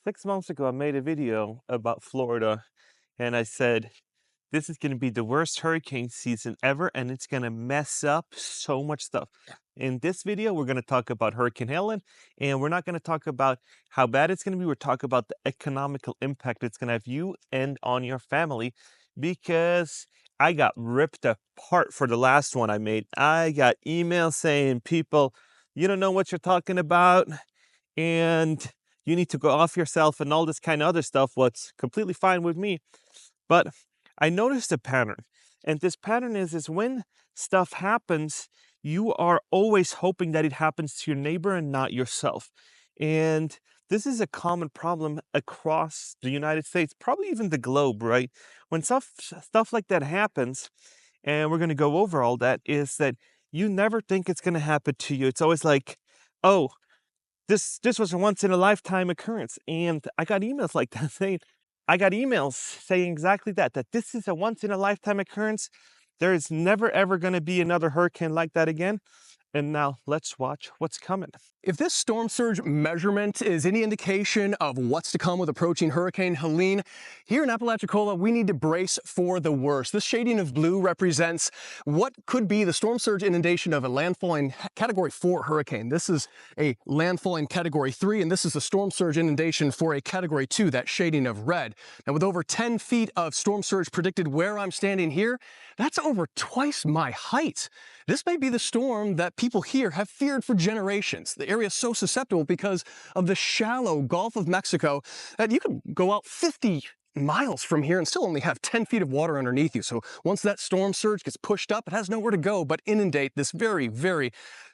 6 months ago, I made a video about Florida and I said, this is going to be the worst hurricane season ever and it's going to mess up so much stuff. In this video, we're going to talk about Hurricane Halen, and we're not going to talk about how bad it's going to be. We're talking about the economical impact it's going to have you and on your family, because I got ripped apart for the last one I made. I got emails saying, people, you don't know what you're talking about, and you need to go off yourself and all this kind of other stuff. What's completely fine with me. But I noticed a pattern. And this pattern is when stuff happens, you are always hoping that it happens to your neighbor and not yourself. And this is a common problem across the United States, probably even the globe, right? When stuff like that happens, and we're going to go over all that, is that you never think it's going to happen to you. It's always like, oh, this was a once in a lifetime occurrence. And I got emails like that saying, I got emails saying exactly that this is a once in a lifetime occurrence. There is never ever going to be another hurricane like that again. And now let's watch what's coming. If this storm surge measurement is any indication of what's to come with approaching Hurricane Helene, here in Apalachicola, we need to brace for the worst. This shading of blue represents what could be the storm surge inundation of a landfalling Category 4 hurricane. This is a landfalling Category 3, and this is a storm surge inundation for a Category 2, that shading of red. Now, with over 10 feet of storm surge predicted where I'm standing here, that's over twice my height. This may be the storm that people here have feared for generations. The area is so susceptible because of the shallow Gulf of Mexico that you could go out 50 miles from here and still only have 10 feet of water underneath you. So once that storm surge gets pushed up, it has nowhere to go but inundate this very, very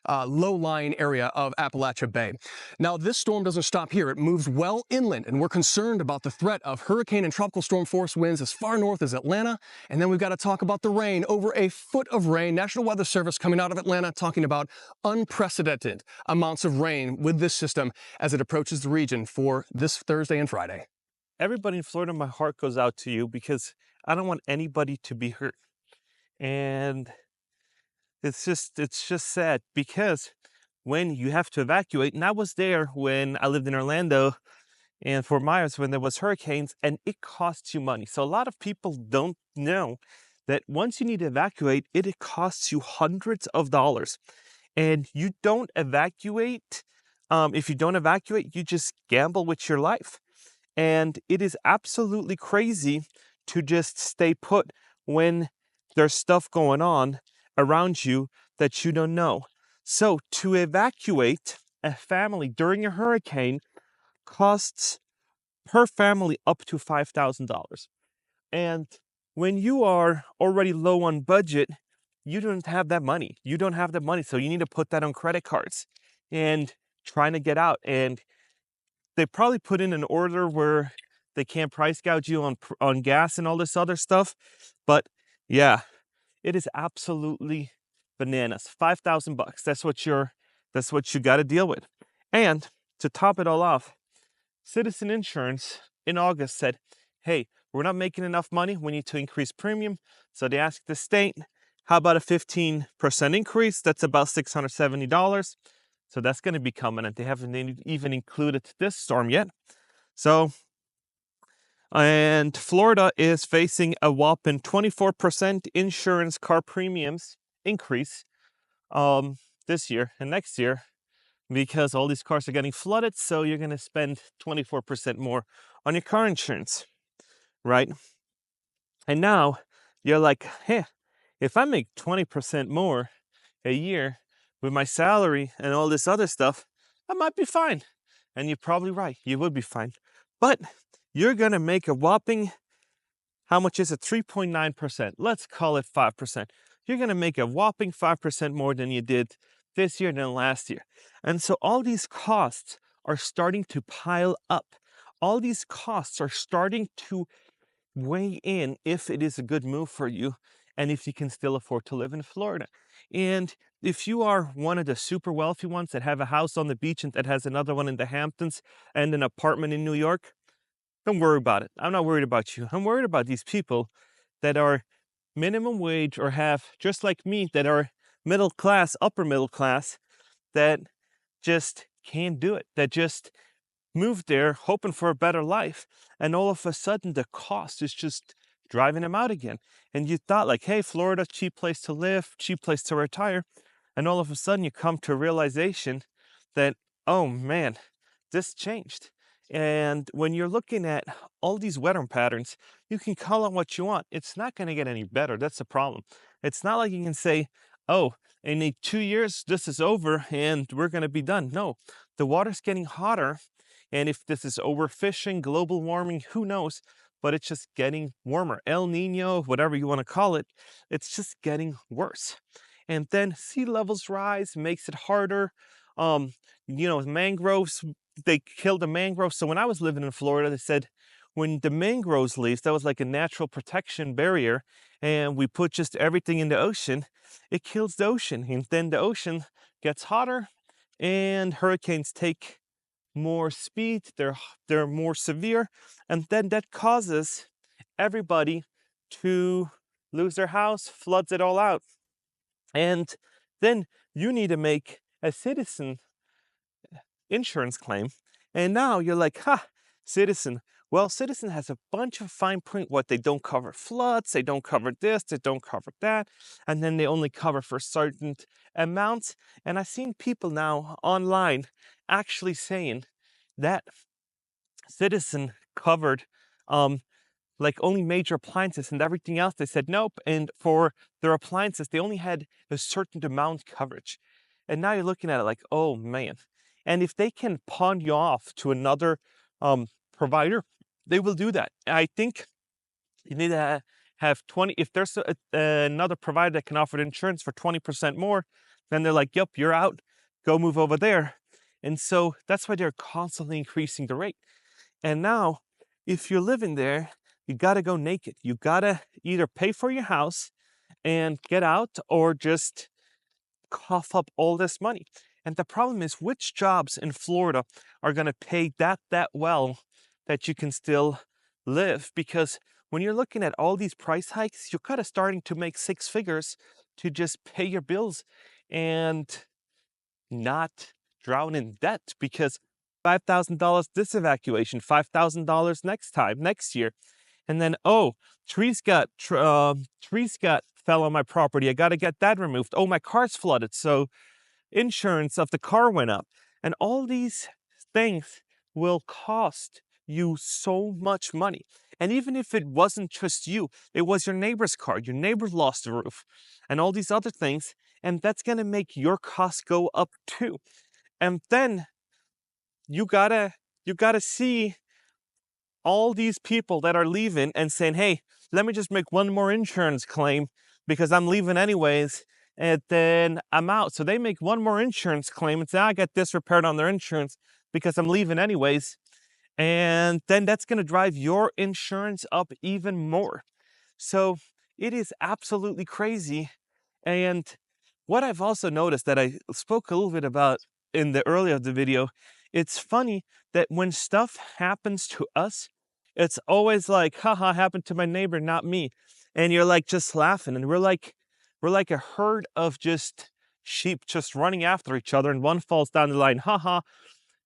low-lying area of Appalachia Bay. Now, this storm doesn't stop here. It moves well inland, and we're concerned about the threat of hurricane and tropical storm force winds as far north as Atlanta. And then we've got to talk about the rain. Over a foot of rain. National Weather Service coming out of Atlanta talking about unprecedented amounts of rain with this system as it approaches the region for this Thursday and Friday. Everybody in Florida, my heart goes out to you, because I don't want anybody to be hurt. And it's just sad, because when you have to evacuate, and I was there when I lived in Orlando and Fort Myers when there was hurricanes, and it costs you money. So a lot of people don't know that once you need to evacuate, it costs you hundreds of dollars. And you don't evacuate. If you don't evacuate, you just gamble with your life. And it is absolutely crazy to just stay put when there's stuff going on around you that you don't know. So to evacuate a family during a hurricane costs per family up to $5,000. And when you are already low on budget, you don't have that money. You don't have the money. So you need to put that on credit cards and trying to get out. And they probably put in an order where they can't price gouge you on gas and all this other stuff. But yeah, it is absolutely bananas. $5,000. That's what you got to deal with. And to top it all off, Citizen Insurance in August said, hey, we're not making enough money. We need to increase premium. So they asked the state, how about a 15% increase? That's about $670. So that's going to be coming, and they haven't even included this storm yet. So, and Florida is facing a whopping 24% insurance car premiums increase this year and next year, because all these cars are getting flooded. So you're going to spend 24% more on your car insurance, right? And now you're like, hey, if I make 20% more a year with my salary and all this other stuff, I might be fine. And you're probably right, you would be fine. But you're gonna make a whopping, how much is it? 3.9%. Let's call it 5%. You're gonna make a whopping 5% more than you did this year than last year. And so all these costs are starting to pile up. All these costs are starting to weigh in if it is a good move for you and if you can still afford to live in Florida. And if you are one of the super wealthy ones that have a house on the beach and that has another one in the Hamptons and an apartment in New York, don't worry about it. I'm not worried about you. I'm worried about these people that are minimum wage or have, just like me, that are middle class, upper middle class, that just can't do it. That just moved there hoping for a better life, and all of a sudden the cost is just driving them out again. And you thought like, hey, Florida, cheap place to live, cheap place to retire, and all of a sudden you come to a realization that, oh man, this changed. And when you're looking at all these weather patterns, you can call it what you want. It's not going to get any better. That's the problem. It's not like you can say, oh, in 2 years, this is over and we're going to be done. No, the water's getting hotter. And if this is overfishing, global warming, who knows? But it's just getting warmer. El Nino, whatever you want to call it, it's just getting worse. And then sea levels rise, makes it harder. Um, mangroves, they killed the mangroves. So when I was living in Florida, they said when the mangroves leaves, that was like a natural protection barrier, and we put just everything in the ocean, it kills the ocean. And then the ocean gets hotter and hurricanes take more speed, they're more severe, and then that causes everybody to lose their house, floods it all out. And then you need to make a citizen insurance claim. And now you're like, ha, citizen. Well, citizen has a bunch of fine print what they don't cover floods, they don't cover this, they don't cover that, and then they only cover for certain amounts. And I've seen people now online actually saying that citizen covered like only major appliances, and everything else they said nope. And for their appliances, they only had a certain amount coverage. And now you're looking at it like, oh man. And if they can pawn you off to another provider, they will do that. I think you need to have 20, if there's another provider that can offer the insurance for 20% more, then they're like, yep, you're out, go move over there. And so that's why they're constantly increasing the rate. And now, if you're living there, you gotta go naked. You gotta either pay for your house and get out, or just cough up all this money. And the problem is, which jobs in Florida are gonna pay that well that you can still live? Because when you're looking at all these price hikes, you're kind of starting to make six figures to just pay your bills and not drown in debt, because $5,000 this evacuation, $5,000 next year, and then oh, trees got fell on my property. I got to get that removed. Oh, my car's flooded, so insurance of the car went up, and all these things will cost you so much money. And even if it wasn't just you, it was your neighbor's car, your neighbor lost the roof, and all these other things, and that's going to make your costs go up too. And then you gotta see all these people that are leaving and saying, hey, let me just make one more insurance claim because I'm leaving anyways, and then I'm out. So they make one more insurance claim and say, I get this repaired on their insurance because I'm leaving anyways. And then that's going to drive your insurance up even more. So it is absolutely crazy. And what I've also noticed that I spoke a little bit about in the earlier of the video, it's funny that when stuff happens to us, it's always like, haha, happened to my neighbor, not me. And you're like just laughing. And we're like a herd of just sheep just running after each other, and one falls down the line, haha,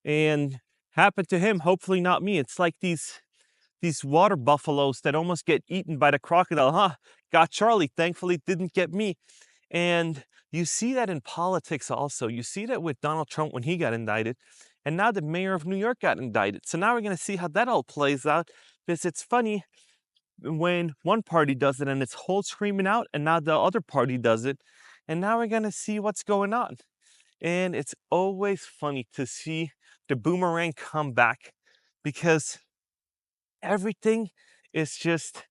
and happened to him, hopefully not me. It's like these water buffaloes that almost get eaten by the crocodile. Got Charlie, thankfully didn't get me. And you see that in politics also. You see that with Donald Trump when he got indicted, and now the mayor of New York got indicted. So now we're going to see how that all plays out, because it's funny when one party does it and it's whole screaming out, and now the other party does it, and now we're going to see what's going on. And it's always funny to see the boomerang come back, because everything is just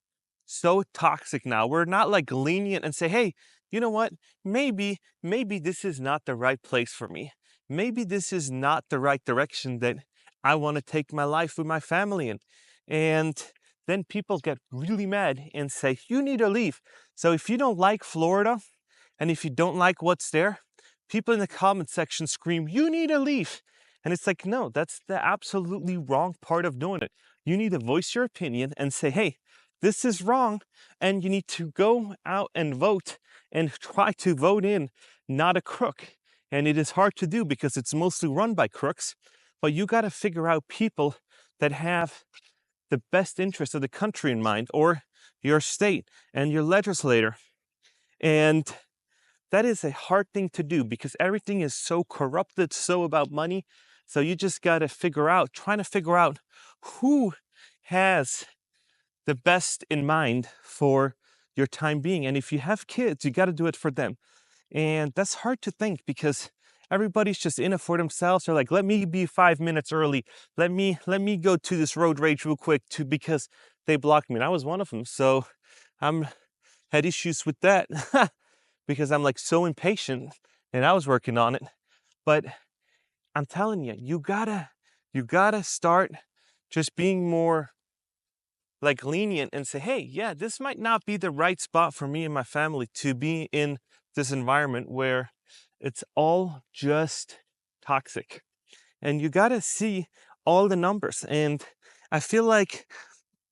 so toxic now. We're not like lenient and say, hey, you know what? Maybe this is not the right place for me. Maybe this is not the right direction that I want to take my life with my family in. And then people get really mad and say, you need to leave. So if you don't like Florida, and if you don't like what's there, people in the comment section scream, you need to leave. And it's like, no, that's the absolutely wrong part of doing it. You need to voice your opinion and say, hey, this is wrong. And you need to go out and vote, and try to vote in not a crook. And it is hard to do because it's mostly run by crooks. but you got to figure out people that have the best interest of the country in mind, or your state and your legislator. And that is a hard thing to do because everything is so corrupted, so about money. So you just got to trying to figure out who has the best in mind for your time being. And if you have kids, you got to do it for them. And that's hard to think because everybody's just in it for themselves. They're like, let me be 5 minutes early. Let me go to this road rage real quick because they blocked me. And I was one of them. So I'm had issues with that because I'm like so impatient and I was working on it. But I'm telling you, you gotta start just being more like lenient and say, hey, yeah, this might not be the right spot for me and my family to be in this environment where it's all just toxic. And you got to see all the numbers. And I feel like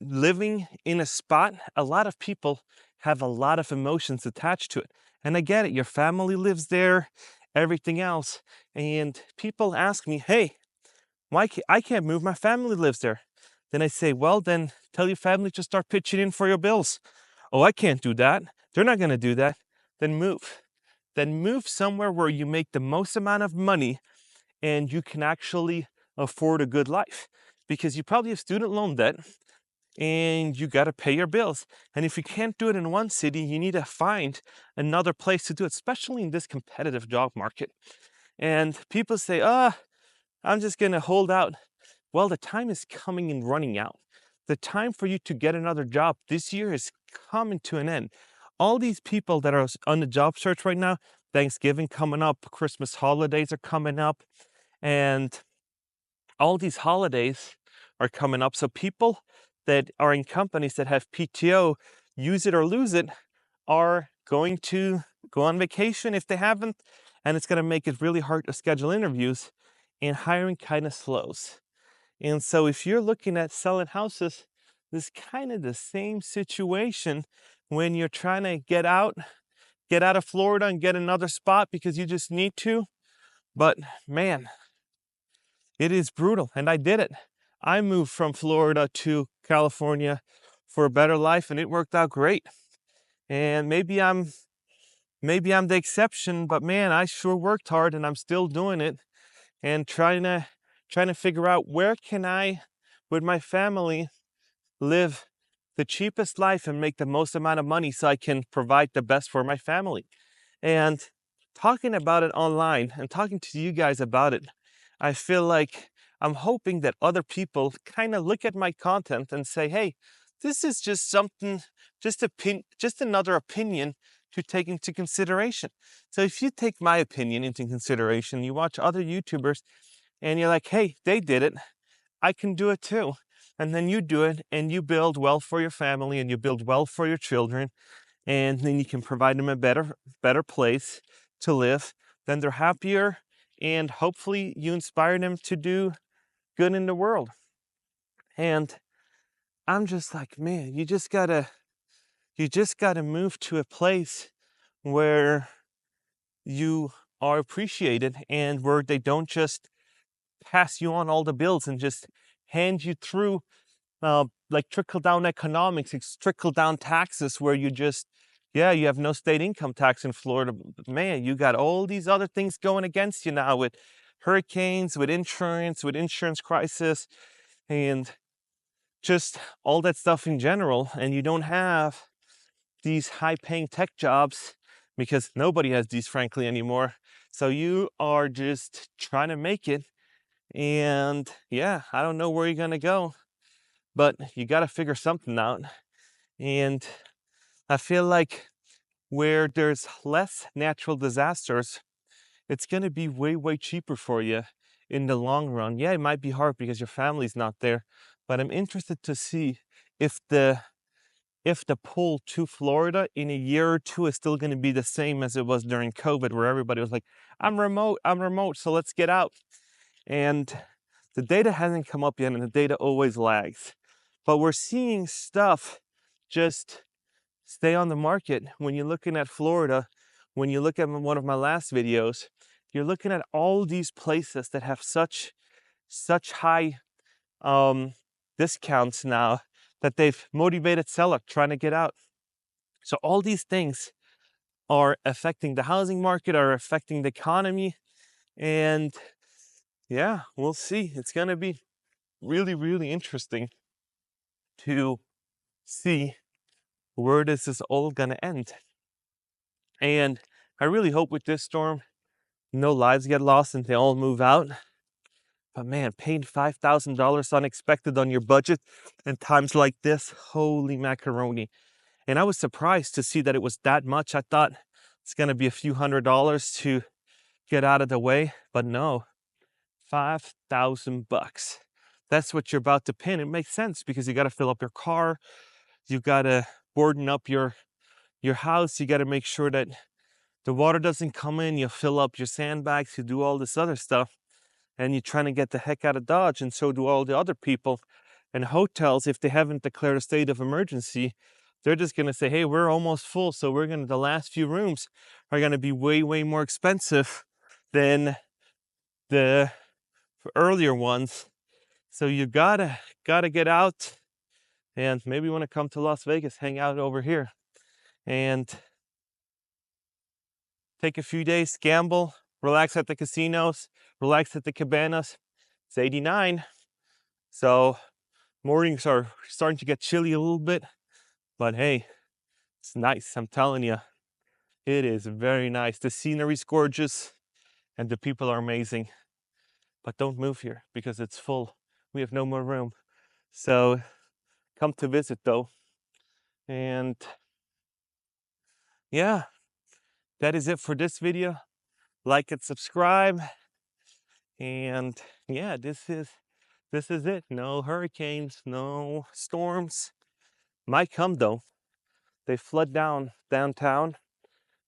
living in a spot, a lot of people have a lot of emotions attached to it. And I get it, your family lives there, everything else. And people ask me, hey, I can't move, my family lives there. Then I say, well, then tell your family to start pitching in for your bills. Oh, I can't do that. They're not going to do that. Then move. Then move somewhere where you make the most amount of money and you can actually afford a good life. Because you probably have student loan debt and you got to pay your bills. And if you can't do it in one city, you need to find another place to do it, especially in this competitive job market. And people say, I'm just going to hold out. Well, the time is coming and running out. The time for you to get another job this year is coming to an end. All these people that are on the job search right now, Thanksgiving coming up, Christmas holidays are coming up, and all these holidays are coming up. So people that are in companies that have PTO, use it or lose it, are going to go on vacation if they haven't, and it's going to make it really hard to schedule interviews, and hiring kind of slows. And so if you're looking at selling houses, this is kind of the same situation when you're trying to get out of Florida and get another spot because you just need to. But man, it is brutal. And I did it. I moved from Florida to California for a better life and it worked out great. And maybe I'm the exception, but man, I sure worked hard and I'm still doing it and trying to figure out where can I with my family live the cheapest life and make the most amount of money so I can provide the best for my family. And talking about it online and talking to you guys about it, I feel like I'm hoping that other people kind of look at my content and say, hey, this is just something, just another opinion to take into consideration. So if you take my opinion into consideration, you watch other YouTubers and you're like, hey, they did it, I can do it too. And then you do it and you build wealth for your family and you build wealth for your children. And then you can provide them a better place to live. Then they're happier and hopefully you inspire them to do good in the world. And I'm just like, man, you just gotta move to a place where you are appreciated and where they don't just pass you on all the bills and just hand you through like trickle down economics, it's trickle down taxes where you just, yeah, you have no state income tax in Florida. But man, you got all these other things going against you now with hurricanes, with insurance crisis, and just all that stuff in general. And you don't have these high paying tech jobs because nobody has these, frankly, anymore. So you are just trying to make it. And yeah, I don't know where you're going to go, but you got to figure something out. And I feel like where there's less natural disasters, it's going to be way, way cheaper for you in the long run. Yeah, it might be hard because your family's not there, but I'm interested to see if the pull to Florida in a year or two is still going to be the same as it was during COVID, where everybody was like, I'm remote, so let's get out. And the data hasn't come up yet, and the data always lags. But we're seeing stuff just stay on the market. When you're looking at Florida, when you look at one of my last videos, you're looking at all these places that have such such high um, discounts now that they've motivated seller trying to get out. So all these things are affecting the housing market, are affecting the economy, and yeah, we'll see. It's gonna be really, really interesting to see where this is all gonna end. And I really hope with this storm, no lives get lost and they all move out. But man, paying $5,000 unexpected on your budget in times like this, holy macaroni. And I was surprised to see that it was that much. I thought it's gonna be a few $100s to get out of the way, but no, 5,000 bucks. That's what you're about to pay. And it makes sense because you got to fill up your car, you got to boarden up your house, you got to make sure that the water doesn't come in, you fill up your sandbags, you do all this other stuff, and you're trying to get the heck out of Dodge, and so do all the other people. And hotels, if they haven't declared a state of emergency, they're just gonna say, hey, we're almost full, so the last few rooms are gonna be way, way more expensive than the earlier ones. So you gotta get out, and maybe you want to come to Las Vegas, hang out over here, and take a few days, gamble, relax at the casinos, relax at the cabanas. It's 89, so mornings are starting to get chilly a little bit, but hey, it's nice. I'm telling you, it is very nice. The scenery's gorgeous, and the people are amazing. But don't move here because it's full. We have no more room. So come to visit though. And yeah, that is it for this video. Like and subscribe. And yeah, this is it. No hurricanes, no storms. Might come though. They flood downtown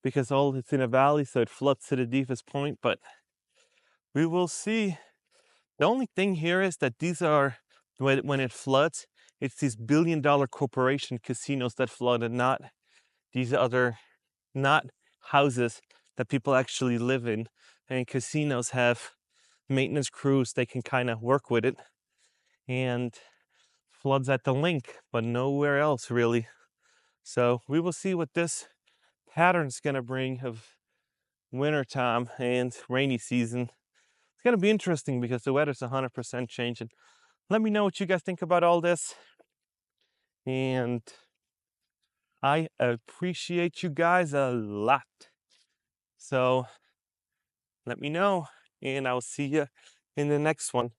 because all it's in a valley, so it floods to the deepest point, but we will see. The only thing here is that these are, when it floods, it's these billion-dollar corporation casinos that flood, and not these other, not houses that people actually live in. And casinos have maintenance crews, they can kind of work with it, and floods at the link, but nowhere else really. So we will see what this pattern's gonna bring of wintertime and rainy season. It's gonna be interesting because the weather's 100% changing. Let me know what you guys think about all this. And I appreciate you guys a lot. So let me know, and I'll see you in the next one.